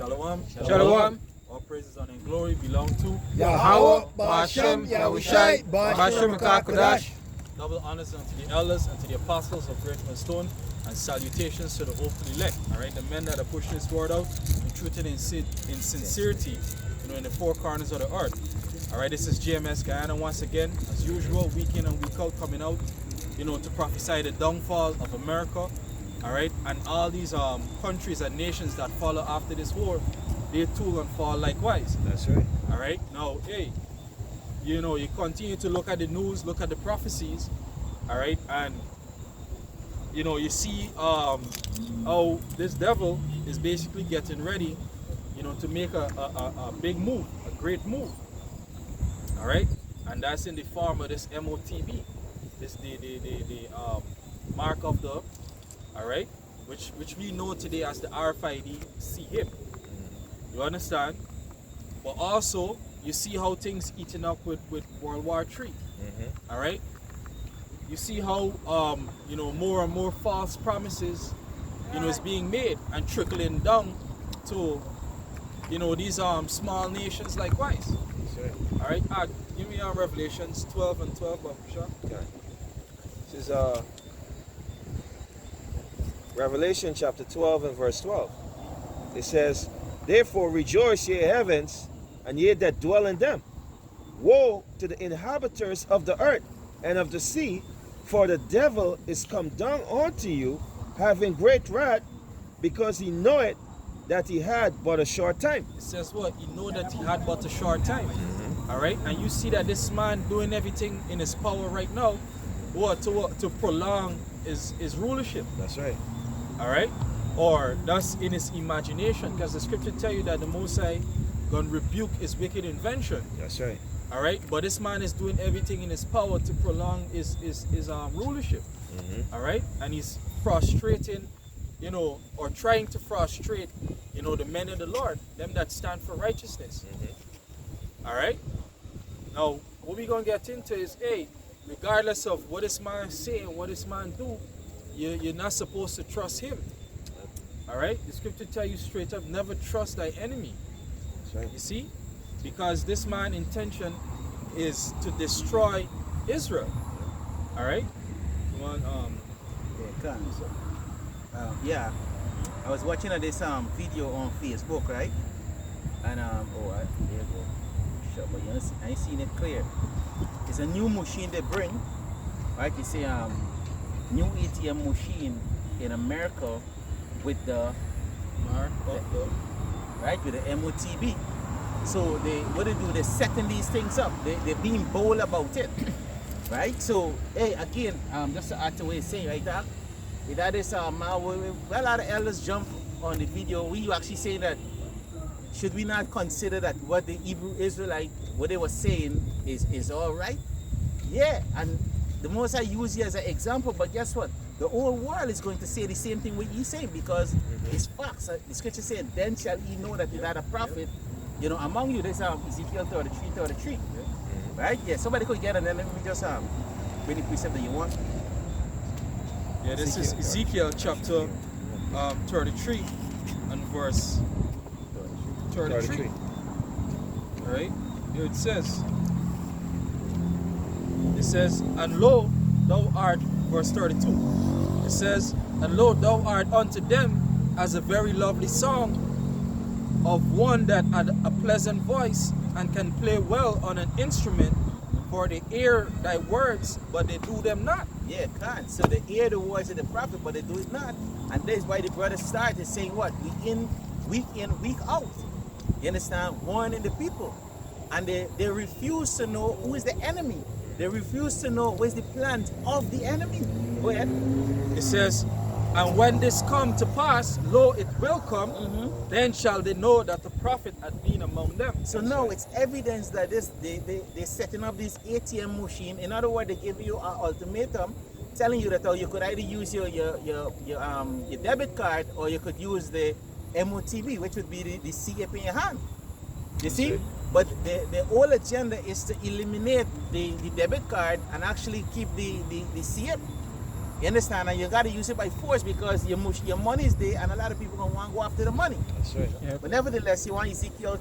Shalom. Shalom. All praises honor and glory belong to YAHAWAH, Ba'ashem, Yahushai, Ba'ashem Kakadosh. double honors unto the elders and to the apostles of Great Stone, and salutations to the hopefully elect. Alright, the men that are pushing this word out and truthing in sincerity, in the four corners of the earth. Alright, this is GMS Guyana once again, as usual, week in and week out, coming out, to prophesy the downfall of America. Alright, and all these countries and nations that follow after this war, they too gonna fall likewise. That's right. Alright, now, hey, you continue to look at the news, look at the prophecies, alright, and you see how this devil is basically getting ready, to make a big move, a great move. Alright, and that's in the form of this MOTB, this the mark of the, alright, which we know today as the RFID CHIP. You understand? But also, you see how things eating up with World War III. Alright? You see how more and more false promises is being made and trickling down to these small nations likewise. Alright? Give me Revelations 12 and 12, Bakusha. Okay. This is Revelation chapter 12 and verse 12. It says, "Therefore rejoice, ye heavens, and ye that dwell in them. Woe to the inhabitants of the earth and of the sea, for the devil is come down unto you, having great wrath, because he knoweth that he had but a short time." It says what? He know that he had but a short time. Alright? And you see that this man doing everything in his power right now, to prolong his rulership. That's right. Alright? Or that's in his imagination, because the scripture tell you that the Most High gonna rebuke his wicked invention. That's right. Alright? But this man is doing everything in his power to prolong his rulership. Alright? And he's frustrating, or trying to frustrate, the men of the Lord, them that stand for righteousness. Alright? Now, what we're gonna get into is, hey, regardless of what this man say and what this man do, you're not supposed to trust him. Alright? The scripture tell you straight up, never trust thy enemy. That's right. You see? Because this man's intention is to destroy Israel. Alright? You want yeah, I was watching this video on Facebook, right? And there you go. Sure, but I ain't seen it clear. It's a new machine they bring, right? It's a new ATM machine in America with the right, with the MOTB. So what they do, they're setting these things up. They're being bold about it, right? So hey, again, just to add to what you're saying, right? That is a lot of elders jump on the video. We actually saying that should we not consider that what the Hebrew Israelite, what they were saying is all right? Yeah, and the Most I use you as an example, but guess what? The whole world is going to say the same thing what he's saying, because it's facts. The scripture said, "Then shall ye know that there is a prophet, among you." There's Ezekiel 33. Right? Yeah, somebody could get it, and then let me just bring the precept that you want. Yeah, this is Ezekiel chapter 33 and verse 33. Alright? Here it says, "And lo, thou art," verse 32. It says, "And lo, thou art unto them as a very lovely song of one that had a pleasant voice and can play well on an instrument, for they hear thy words, but they do them not." Yeah, can't. So they hear the words of the prophet, but they do it not. And that's why the brother started saying what? Week in, week out. You understand? Warning the people. And they refuse to know who is the enemy. They refuse to know what is the plan of the enemy. Go ahead. It says, "And when this come to pass, lo, it will come, then shall they know that the prophet had been among them." So now it's evidence that they're setting up this ATM machine. In other words, they give you an ultimatum telling you that you could either use your debit card, or you could use the MOTB, which would be the CAP in your hand. You see? But the whole agenda is to eliminate the debit card and actually keep the CAP. You understand? And you got to use it by force because your money is there and a lot of people going to want to go after the money. That's right. Yep. But nevertheless, you want Sirach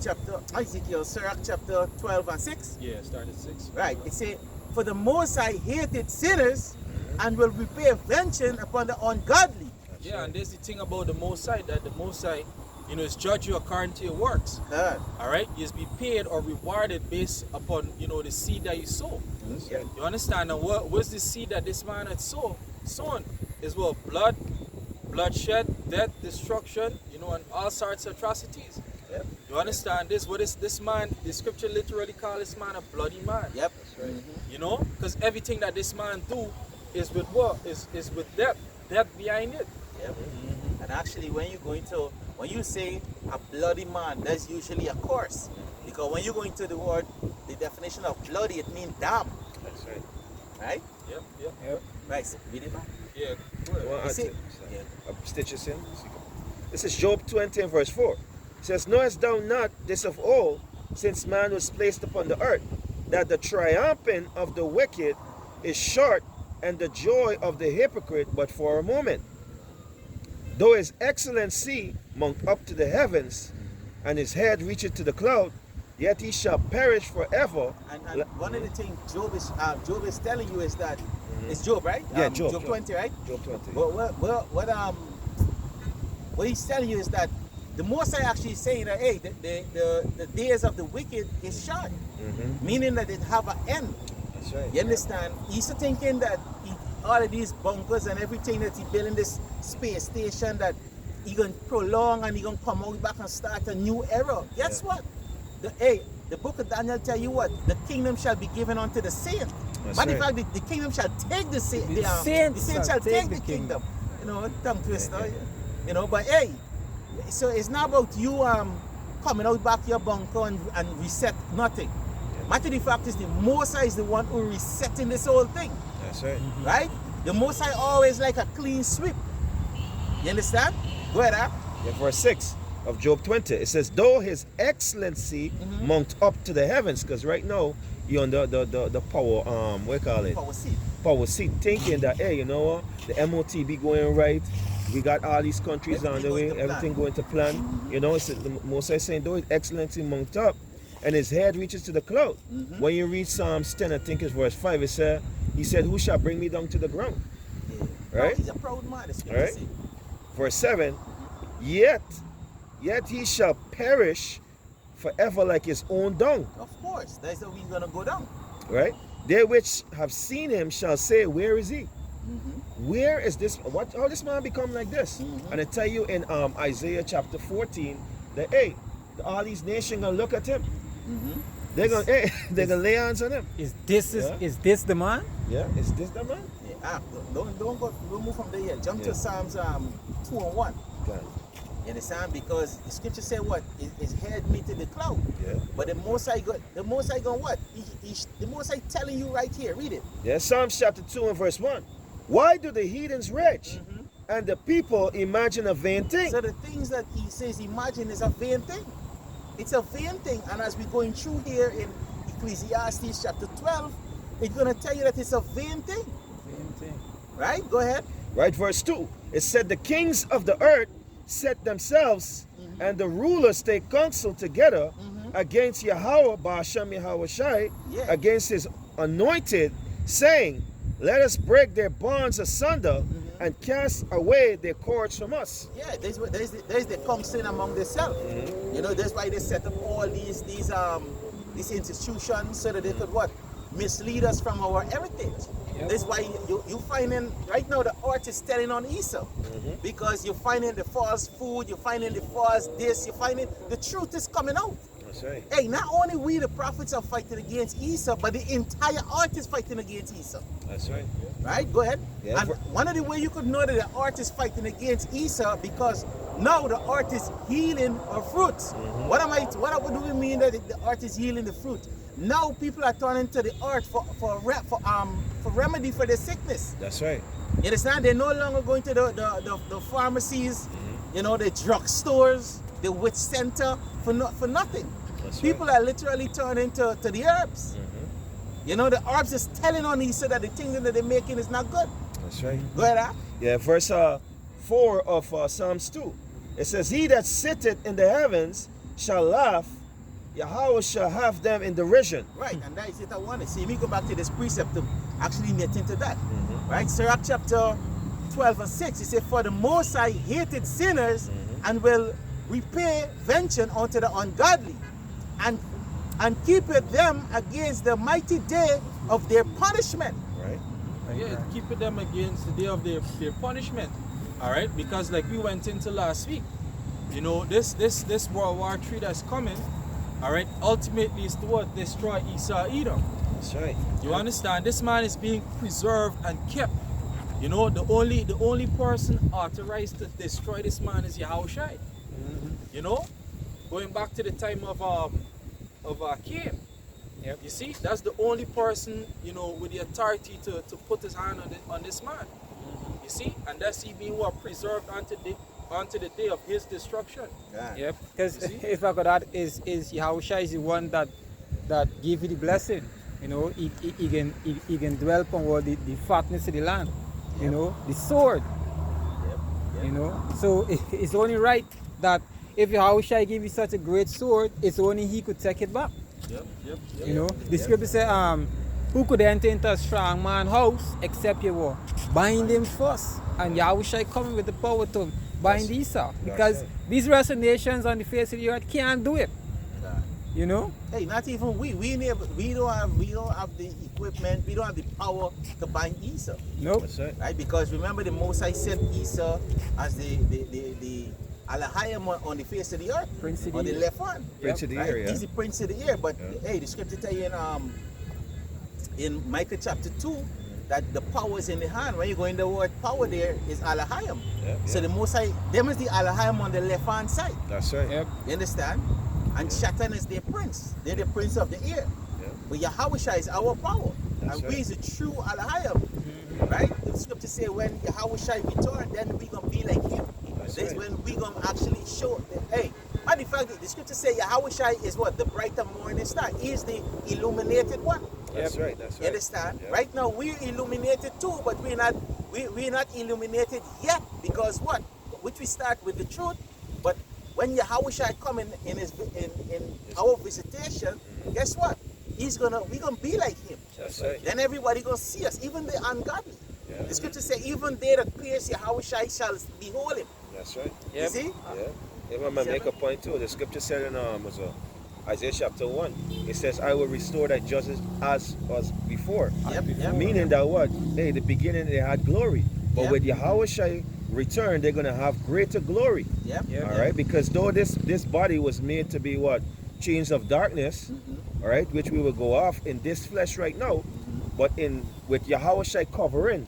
chapter 12 and 6. Yeah, start at 6. Right. It says, for the Most High hated sinners and will repay vengeance upon the ungodly. Yeah, and there's the thing about the Most High, that the Most High, you know, is judge you according to your works. All right, you be paid or rewarded based upon, you know, the seed that you sow. That's right. You understand? And what's the seed that this man had sown? Is what? Bloodshed, death, destruction, you know, and all sorts of atrocities. Yep. You understand this? What is this man? The scripture literally calls this man a bloody man. Yep. That's right. You know, because everything that this man do is with what? Is with death behind it. Yep. And actually, when you say a bloody man, that's usually a curse. Because when you go into the word, the definition of bloody, it means damn. That's right. Right? Yep. Right. So read it back. Yeah. Well, You see? stitch this in. This is Job 20 and verse 4. It says, knowest thou not this of old, since man was placed upon the earth, that the triumphing of the wicked is short, and the joy of the hypocrite but for a moment? Though his excellency mount up to the heavens, and his head reacheth to the cloud, yet he shall perish forever. And one of the things Job is telling you is that it's Job, right? Yeah, Job. Job 20, right? Job 20. But what he's telling you is that the Most High actually is saying that hey, the days of the wicked is short, meaning that it have an end. That's right. You understand? He's thinking that all of these bunkers and everything that he building this space station that he gonna prolong and he gonna come out back and start a new era. Guess what? The book of Daniel tell you what? The kingdom shall be given unto the saints. That's Matter of right. fact, the kingdom shall take the saints. The The saints saints shall take the kingdom. You know, tongue twister. You know, but hey, so it's not about you coming out back your bunker and reset nothing. Matter of fact is the Most High is the one who resetting this whole thing. That's right. Right? The Most High always like a clean sweep. You understand? Go ahead, Yeah, verse 6 of Job 20. It says, though his excellency mount up to the heavens, because right now you're on the power, what you call it? Power seat. Power seat, thinking that, hey, you know what? The MOT be going right. We got all these countries on the way, everything going to plan. You know, so the Most High saying, though his excellency mount up, and his head reaches to the cloud. When you read Psalms 10, I think it's verse 5, he said, who shall bring me down to the ground? Yeah. Right? He's a proud man. Right? Verse 7, yet he shall perish forever like his own dung. Of course. That's how we're going to go down. Right? They which have seen him shall say, where is he? Where is this? How this man become like this? And I tell you in Isaiah chapter 14 that, hey, all these nations gonna look at him. They're gonna lay hands on him. Is this the man? Yeah, is this the man? Yeah. Don't move from there yet. Jump to Psalms 2 and 1. Okay. You understand? Because the scripture said what? His head meet to the cloud. Yeah. But the Most High going what? The Most High telling you right here. Read it. Yeah, Psalms chapter 2 and verse 1. Why do the heathens rage and the people imagine a vain thing? So the things that he says imagine is a vain thing. It's a vain thing. And as we're going through here in Ecclesiastes chapter 12, it's going to tell you that it's a vain thing. Right? Go ahead. Right, verse 2. It said the kings of the earth set themselves and the rulers take counsel together against Yahweh Ba'ashem Yahweh Shai, against his anointed, saying, let us break their bonds asunder and cast away their cords from us. Yeah, there's the counseling among themselves. You know, that's why they set up all these institutions so that they could what? Mislead us from our heritage. That's why you finding right now the art is telling on Esau. Because you're finding the false food, you're finding the false this, you're finding the truth is coming out. That's right. Hey, not only we the prophets are fighting against Esau, but the entire art is fighting against Esau. That's right. Right? Go ahead. Yeah, And one of the ways you could know that the art is fighting against Esau because now the art is healing our fruits. What do we mean that the art is healing the fruit? Now people are turning to the art for remedy for their sickness. That's right. You understand? They're no longer going to the pharmacies, you know, the drugstores, the witch center for nothing. That's People right. are literally turning to the herbs. You know, the herbs is telling on Esau that the things that they're making is not good. That's right. Go ahead, huh? Yeah, verse 4 of Psalms 2. It says, he that sitteth in the heavens shall laugh, Yahweh shall have them in derision. Right, and that is it I want to see. Me go back to this precept to actually get into that. Right, Sirach chapter 12 and 6, it says, for the Most High hated sinners and will repay vengeance unto the ungodly and keepeth them against the mighty day of their punishment. Right? Yeah, keeping them against the day of their punishment. All right, because like we went into last week, you know, this World War III that's coming, all right, ultimately is to what? Destroy Esau, Edom. That's right. You understand? This man is being preserved and kept. You know, the only person authorized to destroy this man is Yahushai. You know, going back to the time of Cain. Yep. You see, that's the only person, you know, with the authority to put his hand on this man. You see, and that's he being what preserved unto the day of his destruction. Yep. Because if I could add, is Yahushua is the one that give you the blessing. You know, he can dwell upon what the fatness of the land. You know, the sword. You know, so it's only right that if Yahushua give you such a great sword, it's only he could take it back. You know, the scripture says, who could enter into a strong man's house except you what? Bind him first. And Yahushua coming with the power to bind Esau. Because these rest of nations on the face of the earth can't do it. You know? Hey, not even we don't have the equipment, we don't have the power to bind Esau. Nope. That's right. Right? Because remember the Most High sent Esau as the Alahayim on the face of the earth, Prince of on the the left hand. Prince of the Right? air, yeah. He's the prince of the air. But hey, the scripture tell you in Micah chapter 2 that the power is in the hand. When you go in the word power, there is Alahayim. So the Most High, them is the Alahayim on the left hand side. That's right. Yep. You understand? And Shatan is their prince. They're the prince of the air. But Yahushua is our power. That's and right. we is a true Alahayim. Right? The scripture say when Yahushua return, then we gonna be like him. That's This right. when we gonna actually show that, hey, matter of fact, the scripture say Yahushua is what? The brighter morning star. He is the illuminated one. That's right. That's You right. understand? Yep. Right now we're illuminated too, but we're not illuminated yet because what? Which we start with the truth, but when Yahushua come in our visitation, guess what? We're gonna be like him. That's right. Then everybody gonna see us, even the ungodly. Yeah. The scripture say, even they that pierce Yahushua shall behold him. That's right. You see? Yeah. If I'm gonna make a point too, the scripture said in Isaiah chapter 1, it says, I will restore thy justice as was before. Yep. Meaning that what? Hey, the beginning they had glory. But Yep. with Yahushua return, they're gonna have greater glory. Yep. All right, because though this body was made to be what? Chains of darkness, all right, which we will go off in this flesh right now, but with Yahushua covering,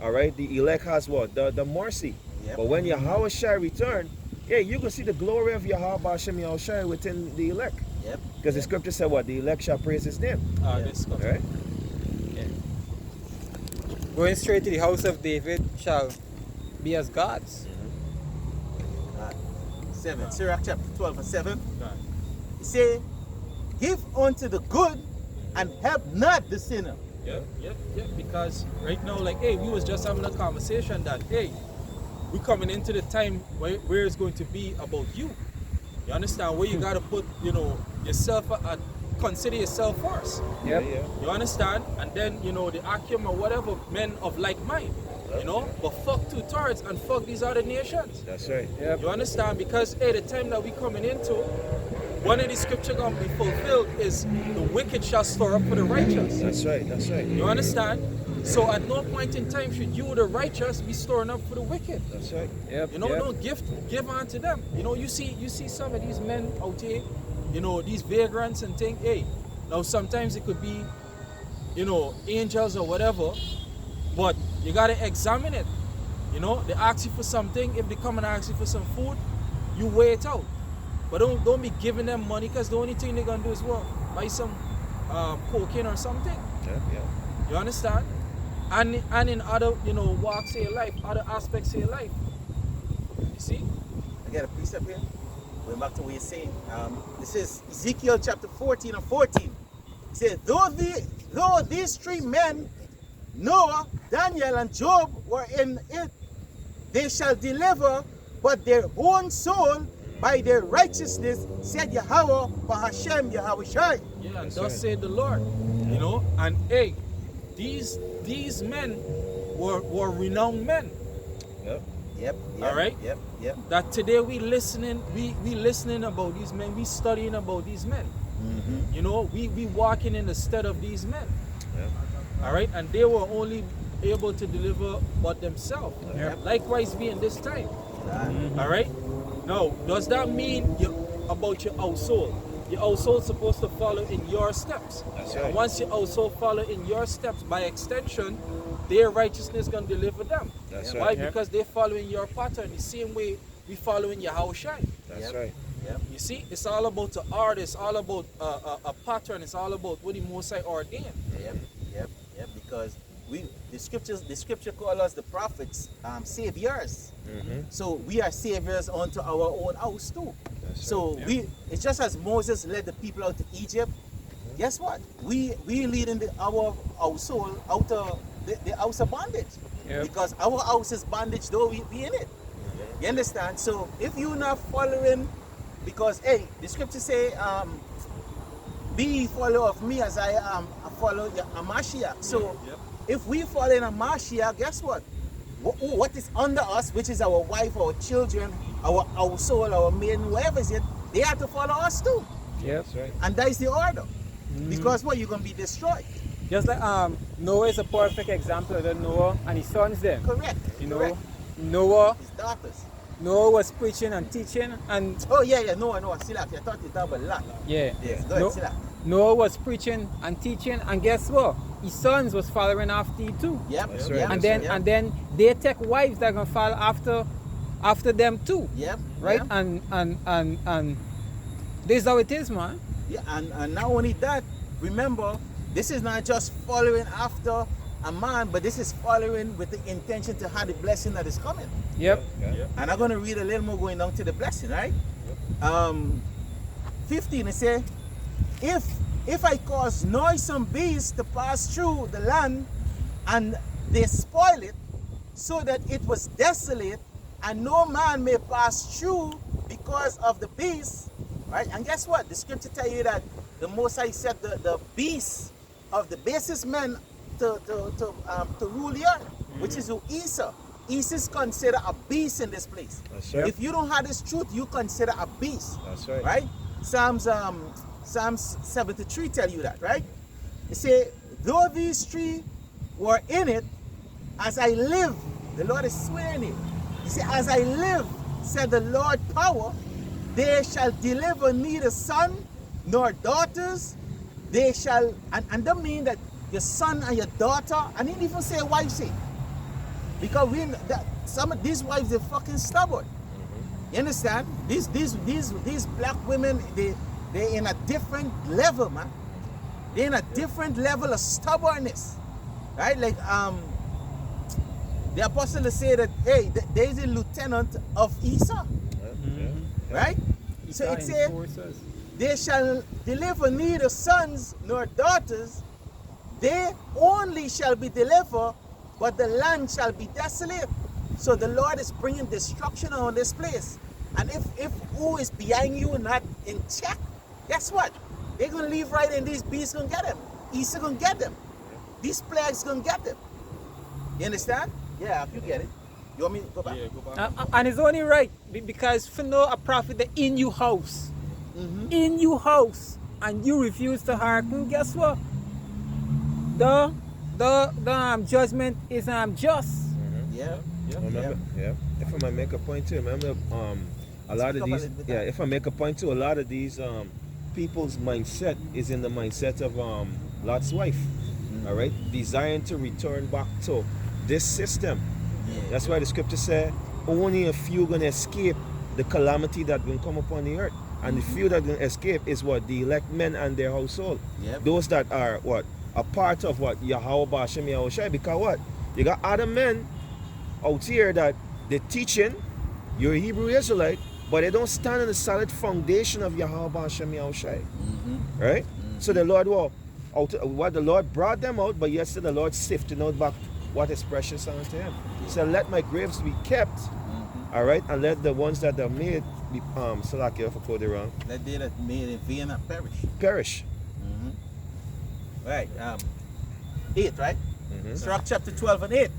all right, the elect has what? The mercy. Yep. But when Yahushua return, yeah, you can see the glory of Yahweh Yahushua within the elect. Yep. Because the scripture said what? The elect shall praise his name. This All right? Going straight to the house of David shall be as gods. 7. Sirach chapter 12 and 7. Right. It say, give unto the good and help not the sinner. Yep. Because right now, like, hey, we was just having a conversation that, hey, we coming into the time where it's going to be about you. You understand? Where you gotta put, you know, yourself, consider yourself first. Yep. Yeah. You understand? And then, you know, the Akim or whatever, men of like mind. You know? But fuck 2/3 and fuck these other nations. That's right. Yep. You understand? Because, hey, the time that we coming into, one of the scripture gonna be fulfilled is the wicked shall store up for the righteous. That's right. That's right. You understand? So at no point in time should you, the righteous, be storing up for the wicked. That's right. Yep. You know, yep. don't give unto them. You know, you see some of these men out here, you know, these vagrants and things. Hey, now sometimes it could be, you know, angels or whatever, but you gotta examine it. You know, they ask you for something. If they come and ask you for some food, you weigh it out. But don't be giving them money, because the only thing they're gonna do is what? Buy some cocaine or something. Yeah. You understand? And in other, you know, walks of your life, other aspects of your life. You see? I got a precept here. Going back to what you're saying. This is Ezekiel chapter 14 and 14. It says, though these three men, Noah, Daniel, and Job, were in it, they shall deliver, but their own soul by their righteousness, said Yahweh, Bahashem, Yahweh. Yeah, and That's thus right. said the Lord. You know, and hey, these men were renowned men. Yep. Yep. All right. Yep. That today we listening about these men, we studying about these men. You know, we walking in the stead of these men. Yep. All right, and they were only able to deliver but themselves. Yep. Likewise, be in this time. All right. Now, does that mean about your household? Your household supposed to follow in your steps. That's And right. once your household follow in your steps, by extension, their righteousness gonna deliver them. That's Why? right. Yep. Because they following your pattern the same way we following Yahushua. That's Yep. right. Yep. You see, it's all about the art. It's all about a pattern. It's all about what the Most High ordained. Yep. Because the scripture call us the prophets, saviors. So we are saviors unto our own house too. That's So right. it's just as Moses led the people out of Egypt. Guess what? We leading our household out of the house of bondage. Yep. Because our house is bondage, though we in it. You understand? So if you're not following, because hey, the scripture say, be ye follower of me as I am a follower of a Mashiach. So Yep. if we follow in a Mashiach, guess what? What is under us, which is our wife, our children, our household, our maiden, whoever is it, they have to follow us too. Yep. That's right. And that is the order. Because what, you're going to be destroyed. Just like Noah is a perfect example of the Noah and his sons then. Correct. You know, Correct. Noah His daughters. was preaching and teaching, and Oh, yeah. Noah. Still I thought you talk about Lot. yeah, Yes, go ahead, No- still Noah was preaching and teaching, and guess what? His sons was following after him too. Yep. That's right. Yep. And then they take wives that are gonna follow after them too, Yep. right? Yep. And this is how it is, man. Yeah, and not only that, remember, this is not just following after a man, but this is following with the intention to have the blessing that is coming. Yep. Yeah. And I'm going to read a little more going down to the blessing, right? 15, it says, if I cause noisome beasts to pass through the land, and they spoil it, so that it was desolate, and no man may pass through because of the beasts, right? And guess what? The scripture tell you that the Most High set the beasts of the basest men to rule the earth, which is who Esau. Esau is considered a beast in this place. That's right. If you don't have this truth, you consider a beast. That's right. Right? Psalms 73 tell you that, right? It say, though these three were in it, as I live, the Lord is swearing it. He said, as I live, said the Lord power, they shall deliver neither son nor daughters. They shall, and that mean that your son and your daughter, and he didn't even say wife say. Because some of these wives, they're fucking stubborn. You understand? These black women, they're in a different level, man. They're in a different level of stubbornness. Right? Like the apostle say that, hey, there's a lieutenant of Esau. Right? So it says, they shall deliver neither sons nor daughters. They only shall be delivered, but the land shall be desolate. So the Lord is bringing destruction on this place. And if who is behind you not in check, guess what? They're going to leave right and these beasts going to get them. Esau going to get them. These plagues going to get them. You understand? Yeah, you get it. You want me to go back? Yeah, go back. And it's only right because for no a prophet that in your house, in your house, and you refuse to hearken, guess what? The judgment is just. Yeah. Remember, if I might make a point too, remember a lot of these, if I make a point too, a lot of these people's mindset is in the mindset of Lot's wife, all right, desiring to return back to this system. That's why the scripture said only a few gonna escape the calamity that will come upon the earth, and the few that gonna escape is what the elect men and their household. Those that are what a part of what Yahawah Banyamyan, because what you got other men out here that they're teaching you're a Hebrew Israelite, but they don't stand on the solid foundation of Yahawah Banyamyan, right? So the Lord what the Lord brought them out, but yesterday the Lord sifted out back what is precious unto him. So let my graves be kept, all right, and let the ones that are made be, Salaki, if I quote it wrong, Let they that made in vain not perish. perish. Right. 8, right? Sirach chapter 12 and 8.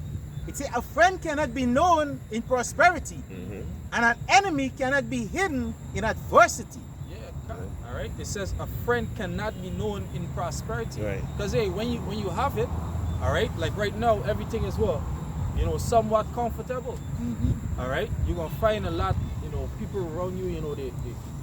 It says, a friend cannot be known in prosperity, and an enemy cannot be hidden in adversity. Yeah, all right. It says a friend cannot be known in prosperity. Right. Because hey, when you have it, all right, like right now, everything is what, you know, somewhat comfortable. All right. You're gonna find a lot, you know, people around you, you know, they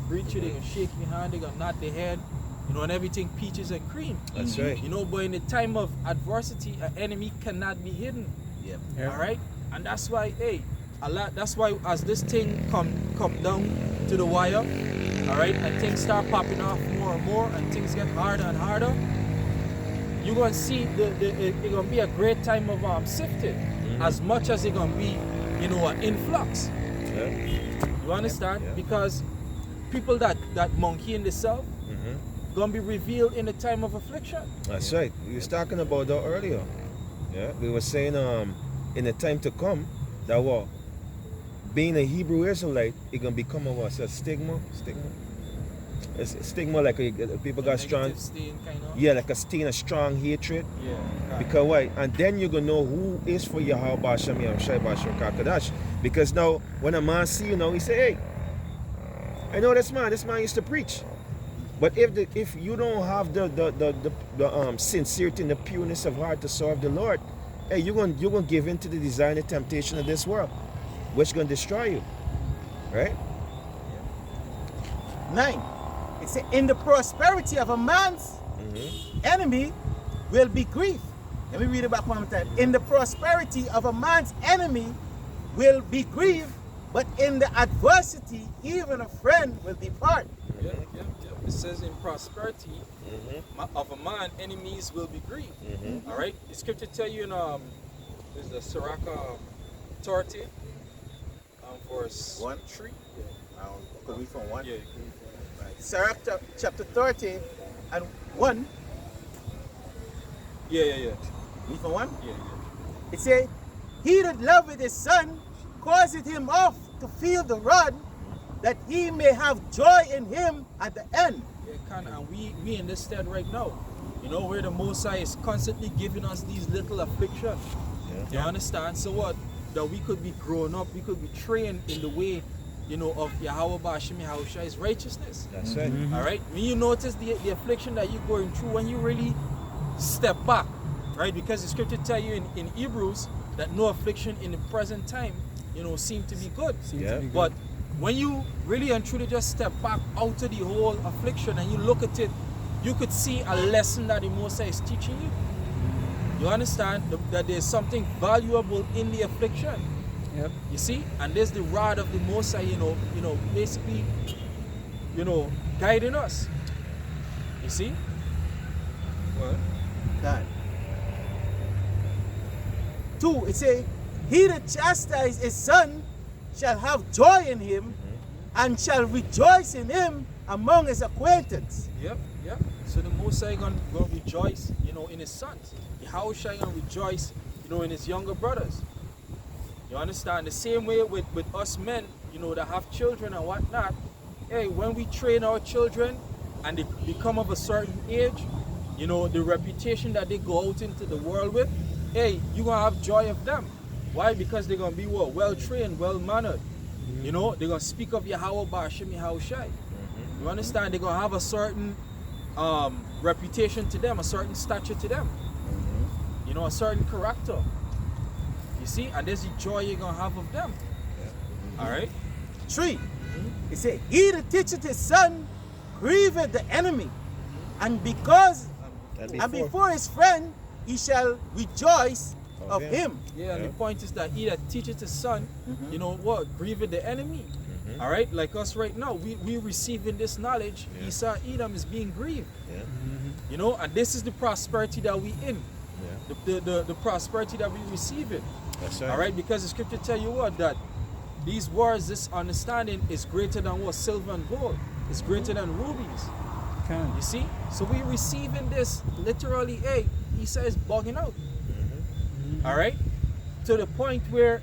greet you, they gonna shake your hand, they gonna nod their head, you know, and everything peaches and cream. That's right. You know, but in the time of adversity, an enemy cannot be hidden. Yep. Yeah. All right, and that's why, hey, a lot. That's why as this thing come down to the wire, all right, and things start popping off more and more, and things get harder and harder. You're gonna see it's gonna be a great time of sifting, as much as it's gonna be, you know, an influx. Yeah. You understand? Yeah. Because people that monkey in the self gonna be revealed in the time of affliction. That's right. We was talking about that earlier. Yeah, we were saying in the time to come that what being a Hebrew Israelite, it gonna become a stigma. It's a stigma like people got strong. Stain, kind of. Yeah, like a stain, a strong hatred. Yeah. Because why? And then you're gonna know who is for Yahawah Basham Yamshai Basham Kakadash. Because now when a man see you now, he say, hey, I know this man used to preach. But if you don't have the sincerity and the pureness of heart to serve the Lord, hey, you're gonna give in to the desire and the temptation of this world, which is gonna destroy you. Right? 9. It says, in the prosperity of a man's enemy will be grief. Let me read it back one more time. In the prosperity of a man's enemy will be grief, but in the adversity, even a friend will depart. Yeah. It says in prosperity of a man, enemies will be grieved. All right. The scripture tell you in is the Sirach 30, verse 1. 3. Could read from 1. Yeah. Sirach chapter 30 and 1. Yeah. Read from 1. Yeah. It says, he that loveth his son causeth him off to feel the rod, that he may have joy in him at the end. Yeah, kind of. And we in this stead right now, you know, where the Most High is constantly giving us these little afflictions. You understand? So what? That we could be grown up, we could be trained in the way, you know, of Yahawah Bashim Yahushai's righteousness. That's right. All right. When you notice the affliction that you're going through, when you really step back, right? Because the scripture tell you in Hebrews that no affliction in the present time, you know, seem to be good. But when you really and truly just step back out of the whole affliction and you look at it, you could see a lesson that the Most High is teaching you. You understand that there's something valuable in the affliction. Yep. You see, and there's the rod of the Most High, you know, basically, you know, guiding us. You see? Well, God. 2, it says, he that chastises his son shall have joy in him, and shall rejoice in him among his acquaintance. Yep. So the Most High gonna rejoice, you know, in his sons. Yahushua gonna rejoice, you know, in his younger brothers. You understand? The same way with us men, you know, that have children and whatnot. Hey, when we train our children and they become of a certain age, you know, the reputation that they go out into the world with, hey, you're gonna have joy of them. Why? Because they're gonna be what? Well trained, well mannered. You know, they're gonna speak of Yahawah Bashim Yahushai. You understand? They're gonna have a certain reputation to them, a certain stature to them. You know, a certain character. You see, and there's the joy you're gonna have of them. All right. 3, it says, he that teacheth his son grieveth the enemy, and before his friend he shall rejoice of him. Yeah, and the point is that he that teaches his son, you know what, grieveth the enemy. All right, like us right now, we receiving this knowledge. Esau Edom is being grieved. You know, and this is the prosperity that we in. The prosperity that we receive it. That's right. All right, because the scripture tell you what, that these words, this understanding is greater than what, silver and gold. It's greater than rubies. You see? So we receiving this literally, hey, Esau is bugging out. All right, to the point where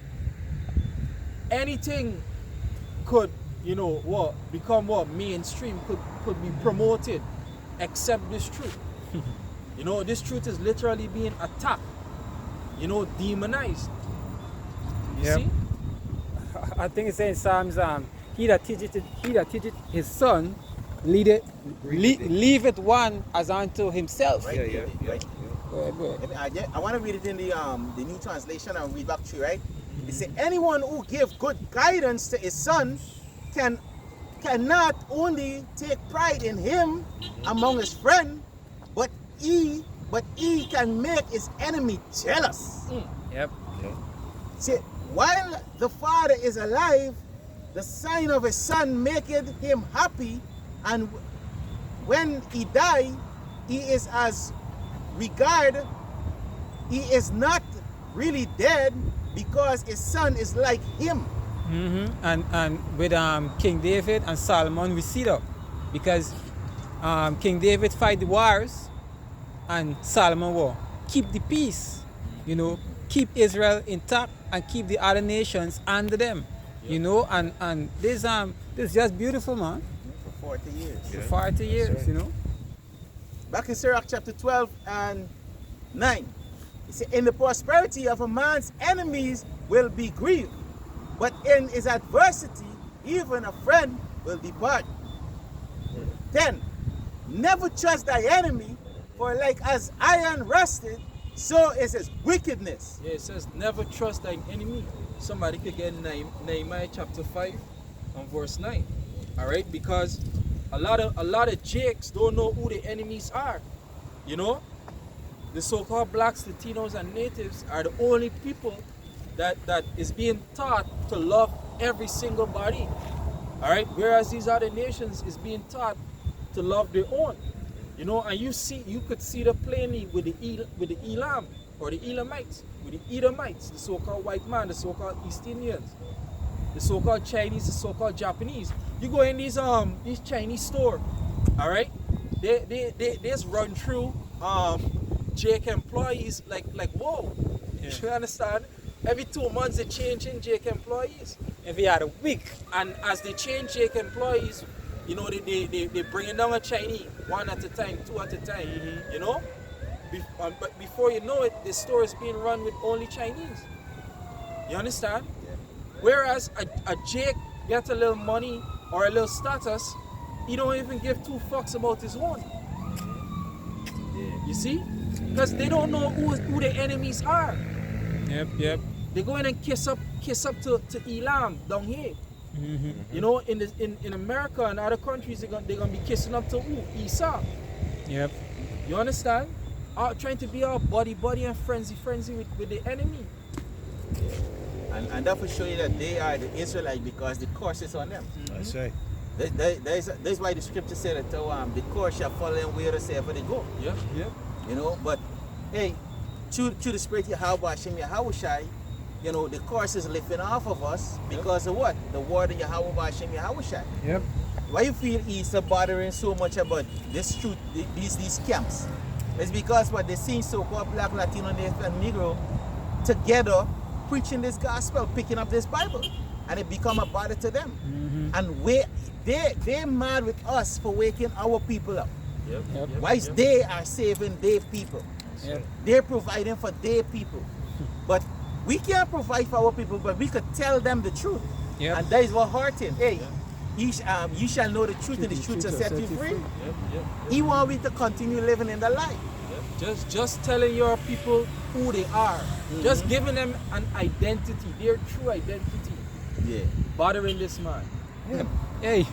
anything could, you know, what become what mainstream could be promoted, except this truth. You know, this truth is literally being attacked. You know, demonized. You Yep. see? I think it says in Psalms, he that teacheth his son, leave it one as unto himself. Right? Yeah. Right. Go ahead. I want to read it in the new translation and read back to you, right? It says, anyone who gives good guidance to his son cannot only take pride in him among his friends, but he can make his enemy jealous. Yep. See, while the father is alive, the sign of his son maketh him happy, and when he die, he is as regard, he is not really dead, because his son is like him. And with King David and Solomon, we see that because King David fight the wars, and Solomon will keep the peace. You know, keep Israel intact and keep the other nations under them. You know, and this is just beautiful, man. For 40 years. For 40 years, right. you know. Back in Sirach chapter 12 and 9, it says, in the prosperity of a man's enemies will be grieved, but in his adversity, even a friend will depart. 10, never trust thy enemy, for like as iron rusted, so is his wickedness. Yeah, it says never trust thine enemy. Somebody could get Nehemiah chapter 5 and verse 9. All right, because a lot of Jakes don't know who the enemies are. You know, the so-called blacks, Latinos, and natives are the only people that is being taught to love every single body. All right, whereas these other nations is being taught to love their own. You know, and you could see that plainly with the Elam or the Elamites, with the Edomites, the so-called white man, the so-called East Indians, the so-called Chinese, the so-called Japanese. You go in these Chinese store, all right? They just run through Jake employees like whoa. Yeah. You understand? Every 2 months they change in Jake employees. Every other week. And as they change Jake employees, you know, they bringing down a Chinese one at a time, two at a time, you know? But before you know it, the store is being run with only Chinese. You understand? Whereas a Jake gets a little money or a little status, he don't even give 2 fucks about his own. You see? Because they don't know who the enemies are. Yep. They go in and kiss up to Elam down here. You know, in America and other countries, they're gonna be kissing up to who? Esau. Yep. You understand? Trying to be all buddy and frenzy with the enemy. And that will show you that they are the Israelites because the curse is on them. That's right. That's why the scripture said that the curse shall follow them wherever they go. Yeah. You know, but hey, through the spirit of Yahawah, you know, the curse is lifting off of us because of what? The word of Yahawah. Yep. Why you feel he's bothering so much about this truth, these camps? It's because what they see so-called black, Latino, Native, and Negro together preaching this gospel, picking up this Bible, and it become a bother to them. And they're mad with us for waking our people up. Yep. Whilst they are saving their people. Yep. They're providing for their people. But we can't provide for our people, but we could tell them the truth. Yep. And that is what hurt him. Hey, you shall know the truth, and the truth shall set you free. Yep. He wants me to continue living in the light. Just telling your people who they are. Just giving them an identity, their true identity. Yeah. Bothering this man. Yep. Hey,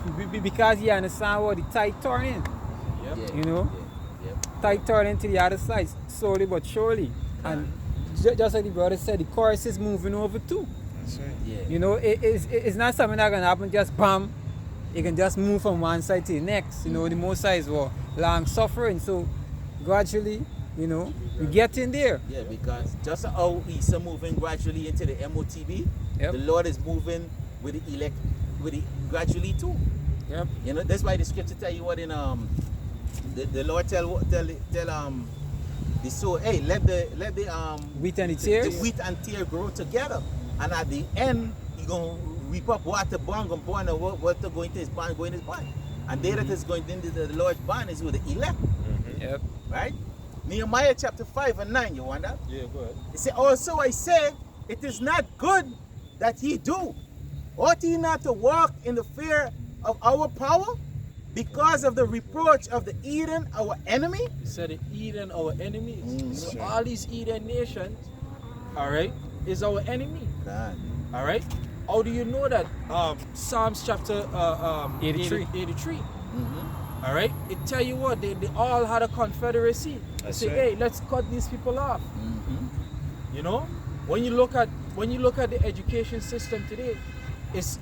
because you understand what the tide turning. Yep. You know? Tide turning to the other side, slowly but surely. And just like the brother said, the chorus is moving over too. That's right. Yeah. You know, it's not something that can happen just bam. It can just move from one side to the next. You know, the most sides were long suffering. So gradually, you know, we get in there. Yeah, because just how he's moving gradually into the MOTB, Yep. the Lord is moving with the elect, with it gradually too. Yep. You know, that's why the scripture tell you what in the Lord tell So hey, let the Wheat and the the tears. wheat and tear grow together, and at the end you gonna reap up what the barn gonna burn and what to go into his barn, go in his barn, and they that is going into the Lord's barn is with the elect, Yep. right? Nehemiah chapter 5 and 9. You want that? Yeah, go ahead. It says, also I say, it is not good that ye do. Ought ye not to walk in the fear of our power, because of the reproach of the Eden, our enemy? He said Eden, our enemies. Mm. So all these Eden nations, all right, is our enemy. God. All right. How do you know that? Psalms chapter 83. 83. Mm-hmm. All right. It tell you what they all had a confederacy. They That's say, right. hey, let's cut these people off. Mm-hmm. You know, when you look at the education system today, its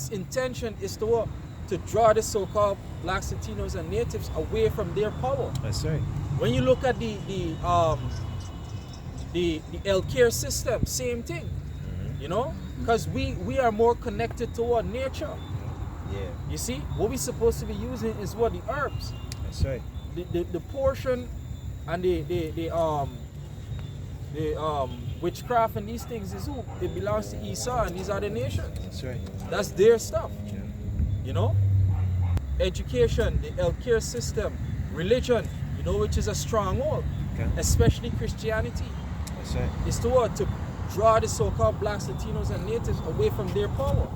intention is to what? To draw the so-called blacks, Latinos, and natives away from their power. That's right. When you look at the healthcare system, same thing. You know, because we are more connected toward nature. Yeah. You see, what we're supposed to be using is what? The herbs. That's right. The portion and the witchcraft and these things is who? It belongs to Esau and these are the nations. That's right. That's their stuff. Yeah. You know? Education, the healthcare system, religion, you know, which is a stronghold, Okay. especially Christianity, That's right. is to what? To draw the so-called blacks, Latinos, and natives away from their power.